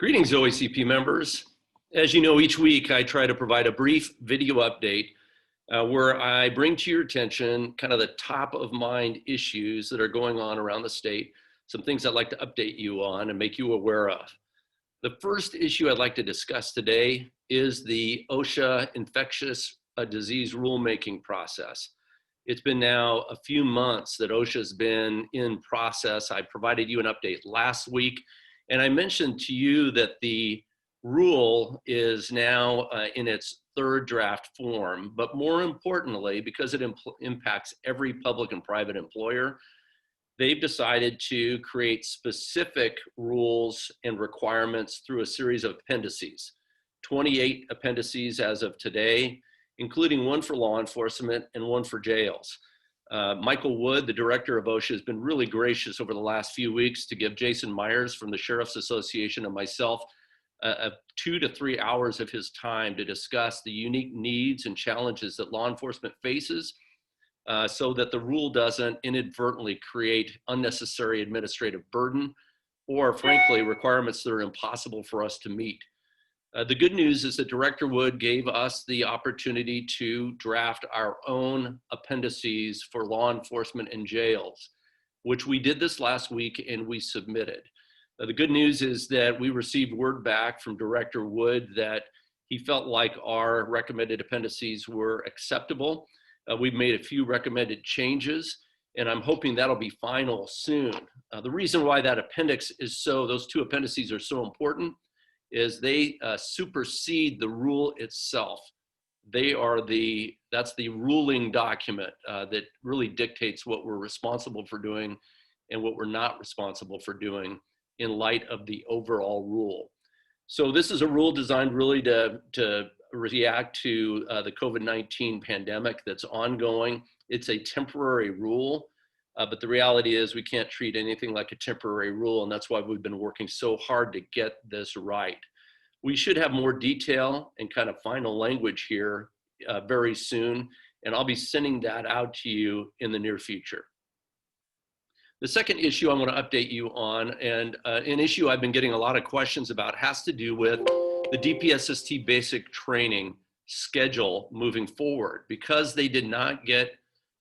Greetings, OACP members. As you know, each week I try to provide a brief video update where I bring to your attention kind of the top of mind issues that are going on around the state, some things I'd like to update you on and make you aware of. The first issue I'd like to discuss today is the OSHA infectious disease rulemaking process. It's been now a few months that OSHA's been in process. I provided you an update last week, and I mentioned to you that the rule is now in its third draft form, but more importantly, because it impacts every public and private employer, they've decided to create specific rules and requirements through a series of appendices, 28 appendices as of today, including one for law enforcement and one for jails. Michael Wood, the director of OSHA, has been really gracious over the last few weeks to give Jason Myers from the Sheriff's Association and myself 2 to 3 hours of his time to discuss the unique needs and challenges that law enforcement faces so that the rule doesn't inadvertently create unnecessary administrative burden or, frankly, requirements that are impossible for us to meet. The good news is that Director Wood gave us the opportunity to draft our own appendices for law enforcement and jails, which we did this last week and we submitted. The good news is that we received word back from Director Wood that he felt like our recommended appendices were acceptable. We've made a few recommended changes, and I'm hoping that'll be final soon. The reason why that appendix is those two appendices are so important is they supersede the rule itself. That's the ruling document that really dictates what we're responsible for doing and what we're not responsible for doing in light of the overall rule. So this is a rule designed really to react to the COVID-19 pandemic that's ongoing. It's a temporary rule, but the reality is we can't treat anything like a temporary rule, and that's why we've been working so hard to get this right. We should have more detail and kind of final language here very soon, and I'll be sending that out to you in the near future. The second issue I want to update you on, and an issue I've been getting a lot of questions about, has to do with the DPSST basic training schedule moving forward. Because they did not get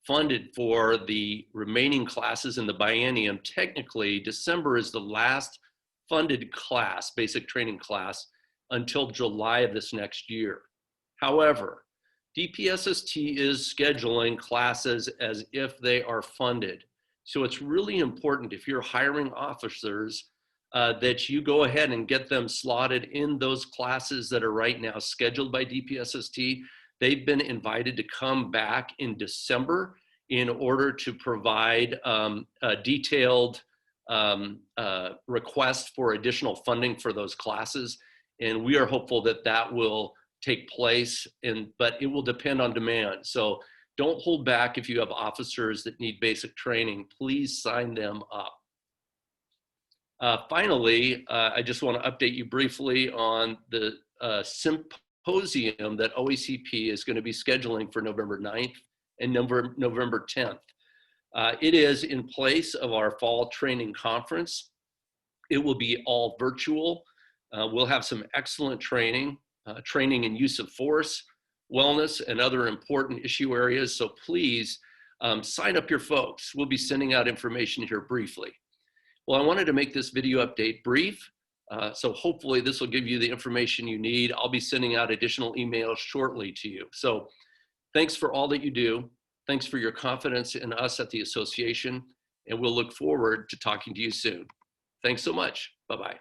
funded for the remaining classes in the biennium, technically December is the last funded class, basic training class, until July of this next year. However, DPSST is scheduling classes as if they are funded. So it's really important, if you're hiring officers, that you go ahead and get them slotted in those classes that are right now scheduled by DPSST. They've been invited to come back in December in order to provide a detailed request for additional funding for those classes. And we are hopeful that that will take place, but it will depend on demand. So don't hold back. If you have officers that need basic training, please sign them up. Finally, I just want to update you briefly on the symposium that OACP is going to be scheduling for November 9th and November 10th. It is in place of our fall training conference. It will be all virtual. We'll have some excellent training in use of force, wellness, and other important issue areas. So please sign up your folks. We'll be sending out information here briefly. Well, I wanted to make this video update brief. So hopefully this will give you the information you need. I'll be sending out additional emails shortly to you. So thanks for all that you do. Thanks for your confidence in us at the association. And we'll look forward to talking to you soon. Thanks so much. Bye-bye.